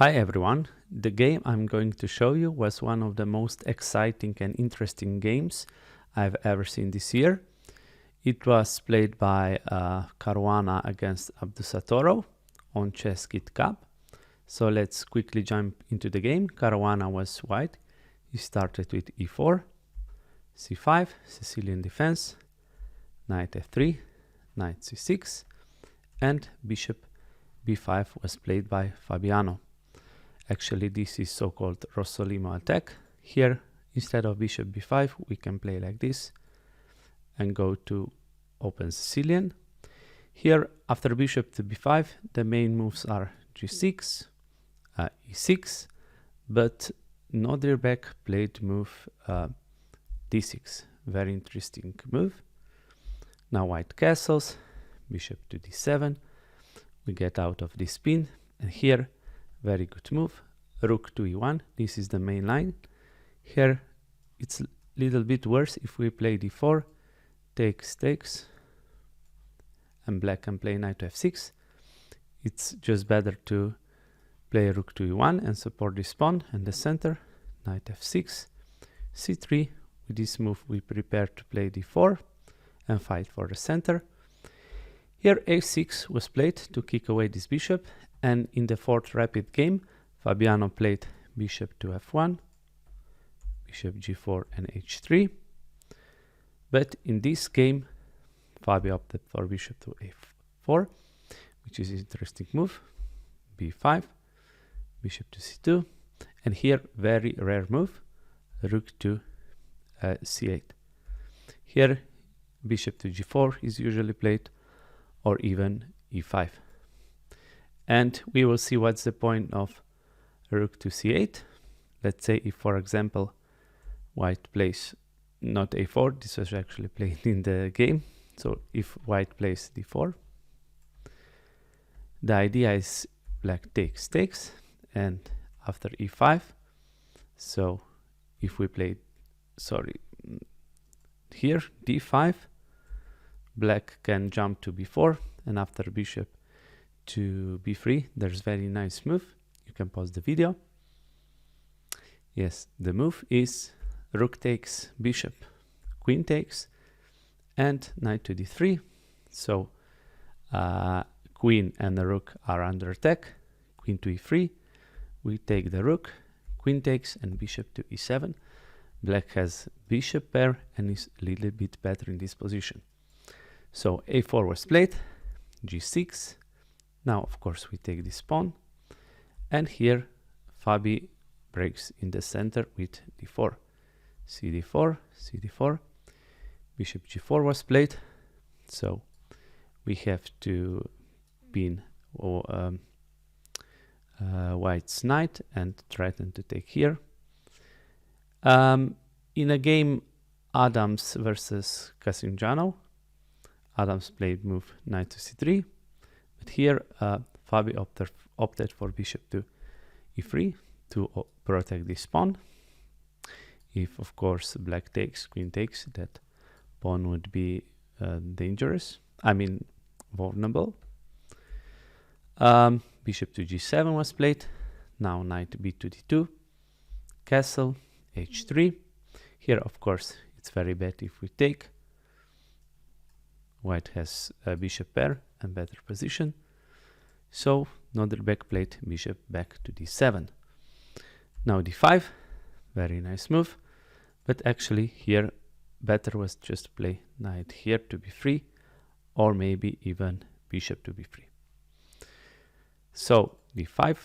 Hi everyone, the game I'm going to show you was one of the most exciting and interesting games I've ever seen this year. It was played by Caruana against Abdusattorov on Chess Kit Cup. So let's quickly jump into the game. Caruana was white. He started with e4, c5, Sicilian defense, knight f3, knight c6, and bishop b5 was played by Fabiano. Actually, this is so-called Rossolimo attack. Here, instead of bishop b5, we can play like this and go to open Sicilian. Here, after bishop to b5, the main moves are g6, e6, but Nodirbek played move d6. Very interesting move. Now white castles, bishop to d7. We get out of this pin, and here, very good move, rook to e1. This is the main line. Here it's a little bit worse if we play d4, takes, and black can play knight to f6. It's just better to play rook to e1 and support this pawn and the center, knight f6, c3. With this move we prepare to play d4 and fight for the center. Here a6 was played to kick away this bishop, and in the fourth rapid game, Fabiano played bishop to f1, bishop g4 and h3. But in this game, Fabio opted for bishop to a4, which is an interesting move, b5, bishop to c2, and here very rare move, rook to c8. Here bishop to g4 is usually played, or even e5. And we will see what's the point of rook to c8. Let's say if, for example, white plays not a4, this was actually played in the game. So if white plays d4, the idea is black takes, and after e5, so if we play, here d5, black can jump to b4, and after bishop to b3, there's very nice move. You can pause the video. Yes, the move is rook takes, bishop, queen takes, and knight to d3. So queen and the rook are under attack. Queen to e3, we take the rook, queen takes, and bishop to e7. Black has bishop pair and is a little bit better in this position. So a4 was played, g6. Now, of course, we take this pawn, and here Fabi breaks in the center with d4, cd4, cd4, bishop g4 was played, so we have to pin white's knight and threaten to take here. In a game Adams versus Casingiano, Adams played move knight to c3, but here Fabi opted for bishop to e3 to protect this pawn. If, of course, black takes, queen takes, that pawn would be dangerous, vulnerable. Bishop to g7 was played. Now knight b to d2, castle, h3. Here, of course, it's very bad if we take. White has a bishop pair and better position. So Nodirbek played bishop back to d7. Now d5, very nice move. But actually here better was just play knight here to b3, or maybe even bishop to b3. So d5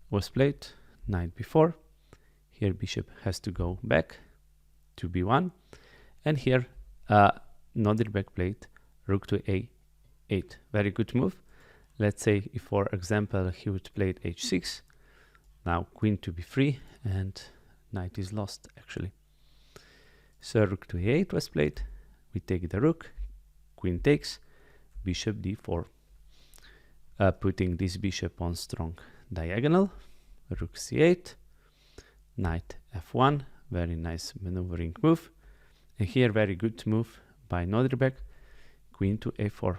was played, knight b4. Here bishop has to go back to b1. And here Nodirbek played rook to a8. Very good move. Let's say if, for example, he would play h6. Now queen to b3, and knight is lost actually. So rook to a8 was played. We take the rook, queen takes, bishop d4, putting this bishop on strong diagonal. Rook c8, knight f1, very nice maneuvering move. And here very good move by Nodirbek, queen to a4.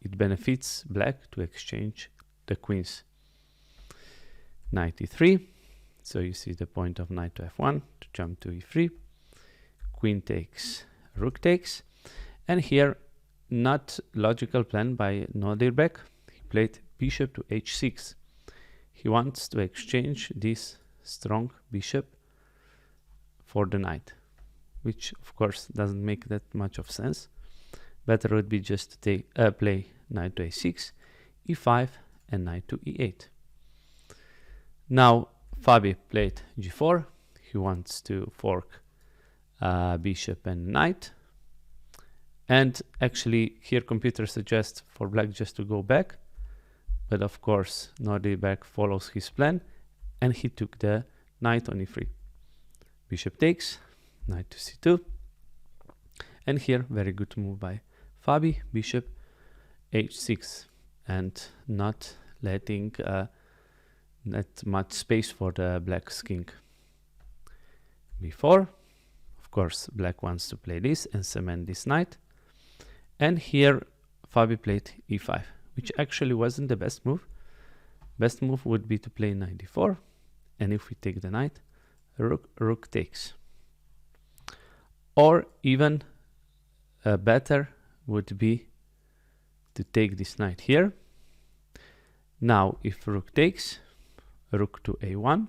It benefits black to exchange the queens. knight e3. So you see the point of knight to f1 to jump to e3. Queen takes, rook takes. And here, not logical plan by Nodirbek. He played bishop to h6. He wants to exchange this strong bishop for the knight, which of course doesn't make that much of sense. Better would be just to play knight to a6, e5, and knight to e8. Now Fabi played g4. He wants to fork bishop and knight. And actually here computer suggests for black just to go back. But of course Nodirbek follows his plan and he took the knight on e3. Bishop takes, knight to c2. And here very good move by Fabi, bishop h6, and not letting that much space for the black's king. b4, of course black wants to play this and cement this knight. And here Fabi played e5, which actually wasn't the best move. Best move would be to play knight d4, and if we take the knight, rook takes. Or even better would be to take this knight here. Now if rook takes, rook to a1,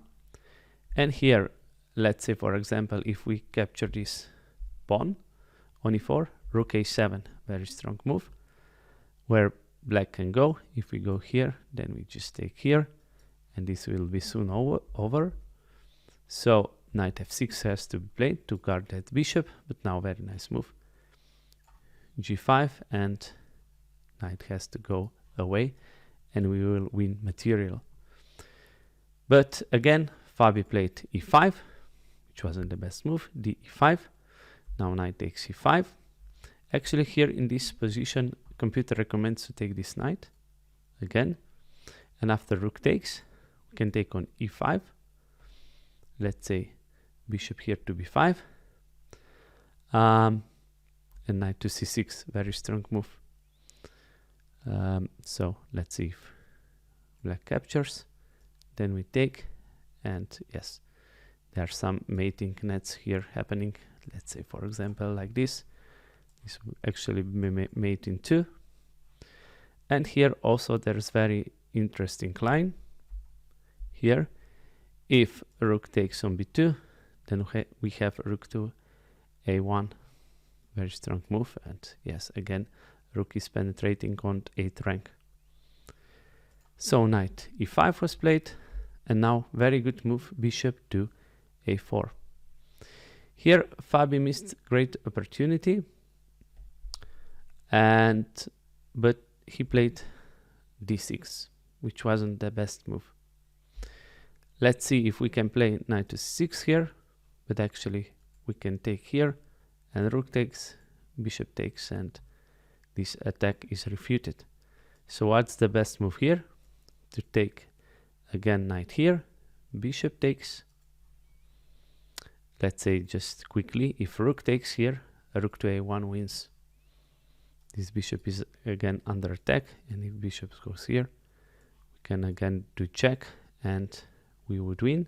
and here let's say for example if we capture this pawn on e4, rook a7, very strong move, where black can go. If we go here, then we just take here, and this will be soon over. So knight f6 has to be played to guard that bishop, but now very nice move. g5, and knight has to go away, and we will win material. But again, Fabi played e5, which wasn't the best move, d5. Now knight takes e5. Actually here in this position, computer recommends to take this knight again. And after rook takes, we can take on e5. Let's say bishop here to b5. And knight to c6, very strong move. So let's see if black captures. Then we take, and yes, there are some mating nets here happening. Let's say for example like this. This will actually be mate in 2. And here also there's very interesting line. Here, if rook takes on b2, then we have rook to a1, very strong move. And yes, again, rook is penetrating on 8th rank. So knight e5 was played, and now very good move, bishop to a4. Here Fabi missed great opportunity, but he played d6, which wasn't the best move. Let's see if we can play knight to c6 here, but actually we can take here, and rook takes, bishop takes, and this attack is refuted. So what's the best move here? To take again knight here, bishop takes. Let's say just quickly, if rook takes here, rook to a1 wins. This bishop is again under attack, and if bishop goes here, we can again do check, and we would win.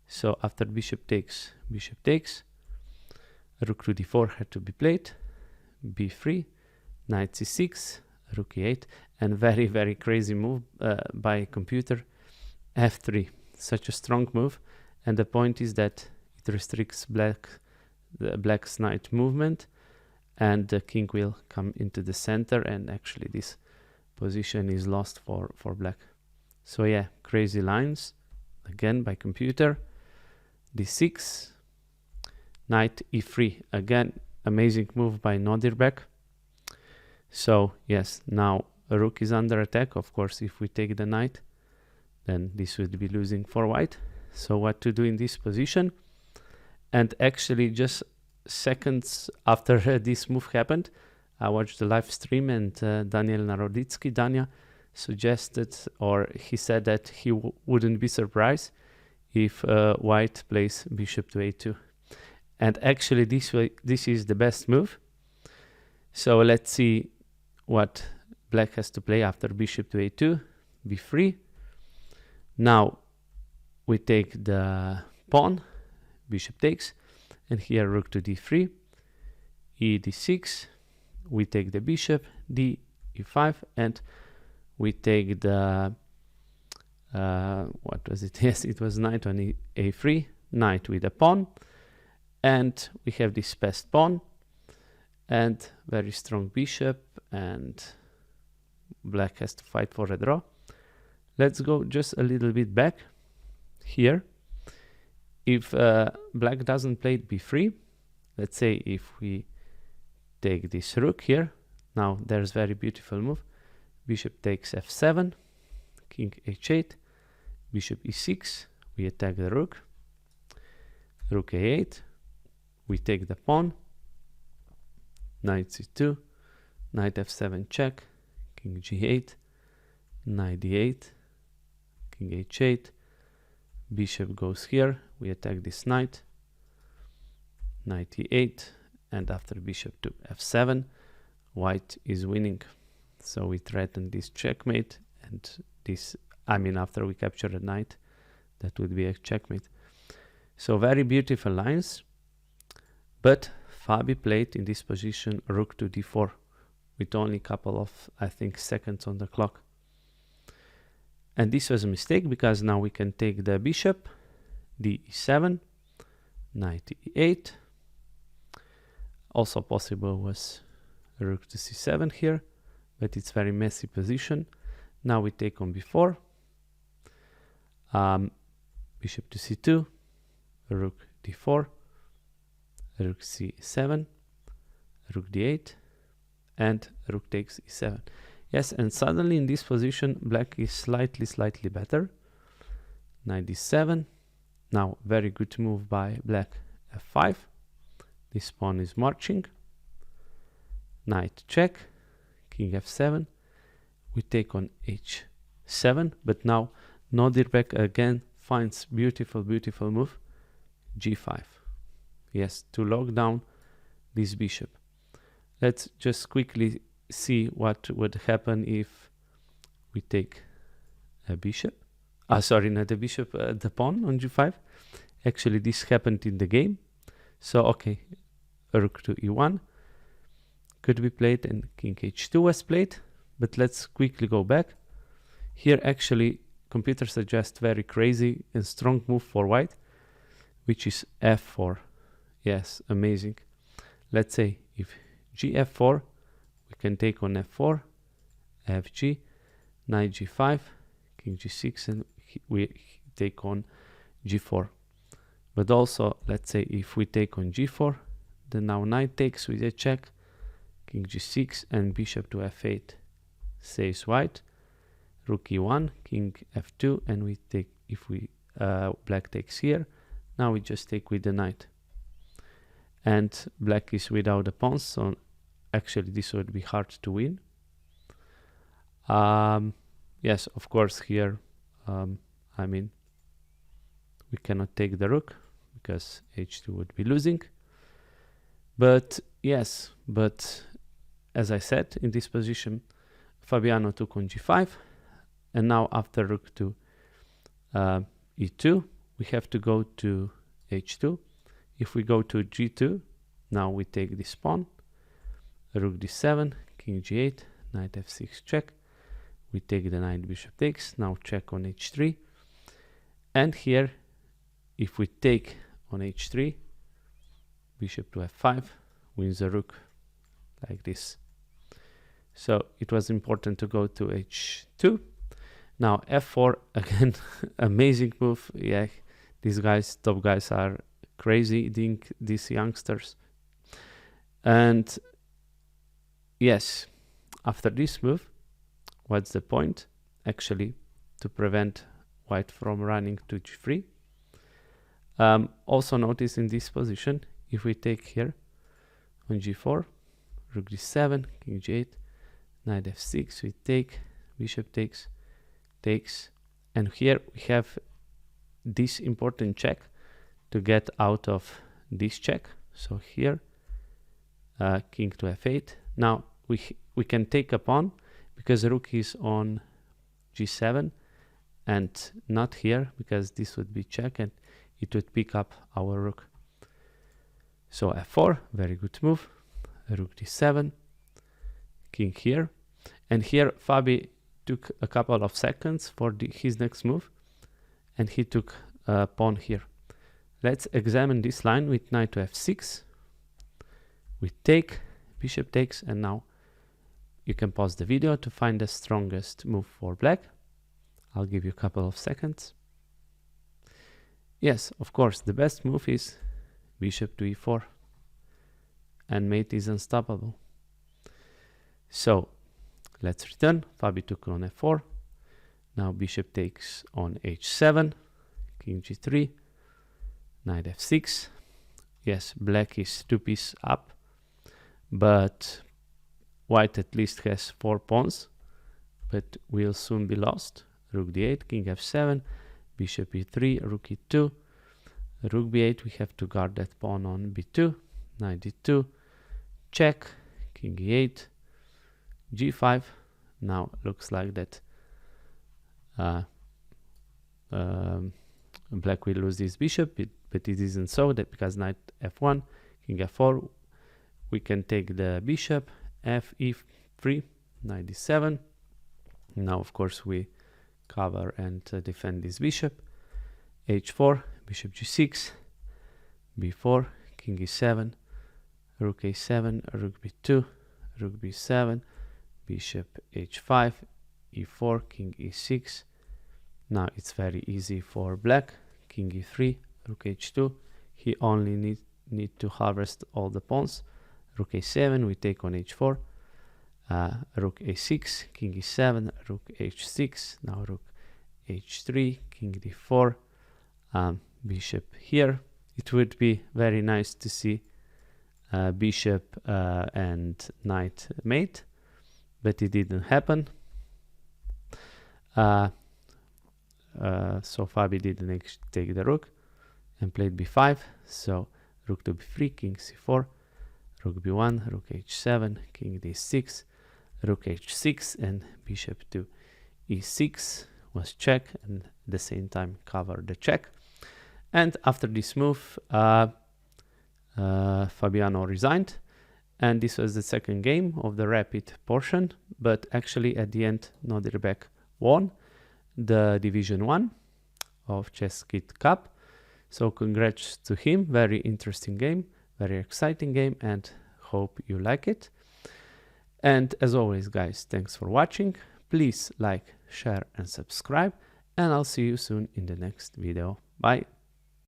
So after bishop takes, rook to d4 had to be played, b3, knight c6, rook e8, and very, very crazy move by computer, f3. Such a strong move, and the point is that it restricts the black's knight movement, and the king will come into the center, and actually this position is lost for black. So yeah, crazy lines again by computer. d6, knight e3, again amazing move by Nodirbek. So yes, now a rook is under attack. Of course, if we take the knight, then this would be losing for white. So what to do in this position? And actually just seconds after this move happened, I watched the live stream, and Daniel Naroditsky, Dania, suggested, or he said that he wouldn't be surprised if white plays bishop to a2. And actually this is the best move. So let's see what black has to play after bishop to a2, b3. Now we take the pawn, bishop takes, and here rook to d3, e d6, we take the bishop, d e5, and we take the what was it? Yes, it was knight on a3, knight with a pawn, and we have this passed pawn and very strong bishop, and black has to fight for a draw. Let's go just a little bit back here. If black doesn't play b3, let's say if we take this rook here, now there's very beautiful move. Bishop takes f7, king h8, bishop e6, we attack the rook, rook a8, we take the pawn, knight c2, knight f7 check, king g8, knight d8, king h8, bishop goes here, we attack this knight, knight e8, and after bishop to f7, white is winning. So we threaten this checkmate, and this, I mean, after we capture a knight, that would be a checkmate. So very beautiful lines, but Fabi played in this position rook to d4 with only a couple of, I think, seconds on the clock. And this was a mistake, because now we can take the bishop, d7, knight e8. Also possible was rook to c7 here, but it's very messy position. Now we take on b4, bishop to c2, rook d4, rook c7, rook d8, and rook takes e7. Yes, and suddenly in this position, black is slightly better. Knight d7. Now, very good move by black, f5. This pawn is marching. Knight check, king f7. We take on h7, but now Nodirbek again finds beautiful move, g5. Yes, to lock down this bishop. Let's just quickly see what would happen if we take a bishop. Sorry, not the bishop, the pawn on g5. Actually, this happened in the game. So, okay, rook to e1 could be played, and king h2 was played. But let's quickly go back. Here, actually, computer suggests very crazy and strong move for white, which is f4. Yes, amazing. Let's say if gf4, we can take on f4, fg, knight g5, king g6, and we take on g4. But also, let's say if we take on g4, then now knight takes with a check, king g6, and bishop to f8 saves white, rook e1, king f2, and we take, if we black takes here, now we just take with the knight. And black is without the pawns, so actually this would be hard to win. Yes, of course here, I mean, we cannot take the rook because h2 would be losing. But yes, but as I said, in this position, Fabiano took on g5, and now after rook to e2, we have to go to h2. If we go to g2, now we take this pawn, rook d7, king g8, knight f6 check. We take the knight, bishop takes, now check on h3. And here, if we take on h3, bishop to f5, wins the rook like this. So it was important to go to h2. Now f4, again, amazing move. Yeah, these guys, top guys, are crazy, these youngsters. And yes, after this move, what's the point? Actually, to prevent white from running to g3. Also notice in this position, if we take here on g4, rook d7, king g8, knight f6, we take, bishop takes, and here we have this important check to get out of this check. So here, king to f8. Now we can take a pawn because rook is on g7, and not here, because this would be check and it would pick up our rook. So f4, very good move. Rook d7, king here, and here Fabi took a couple of seconds for his next move, and he took a pawn here. Let's examine this line with knight to f6. We take, bishop takes, and now you can pause the video to find the strongest move for black. I'll give you a couple of seconds. Yes, of course, the best move is bishop to e4, and mate is unstoppable. So let's return. Fabi took on f4. Now bishop takes on h7, king g3, knight f6. Yes, black is 2 pieces up, but white at least has 4 pawns, but will soon be lost. Rook d8, king f7, bishop e3, rook e2, rook b8. We have to guard that pawn on b2, knight d2, check, king e8, g5. Now looks like that black will lose this bishop, but it isn't so, that because knight f1, king f4, we can take the bishop, f e3, knight d7. Now of course we cover and defend this bishop, h4, bishop g6, b4, king e7, rook a7, rook b2, rook b7, bishop h5, e4, king e6. Now it's very easy for black, king e3, rook h2. He only need to harvest all the pawns. Rook a7, we take on h4, rook a6, king e7, rook h6, now rook h3, king d4, bishop here. It would be very nice to see bishop and knight mate, but it didn't happen. So Fabi didn't take the rook and played b5. So rook to b3, king c4, rook b1, rook h7, king d6, rook h6, and bishop to e6 was check, and at the same time cover the check. And after this move, Fabiano resigned, and this was the second game of the rapid portion. But actually at the end, Nodirbek won the Division 1 of Chess Kit Cup. So congrats to him. Very interesting game, very exciting game, and hope you like it. And as always, guys, thanks for watching. Please like, share and subscribe, and I'll see you soon in the next video. Bye.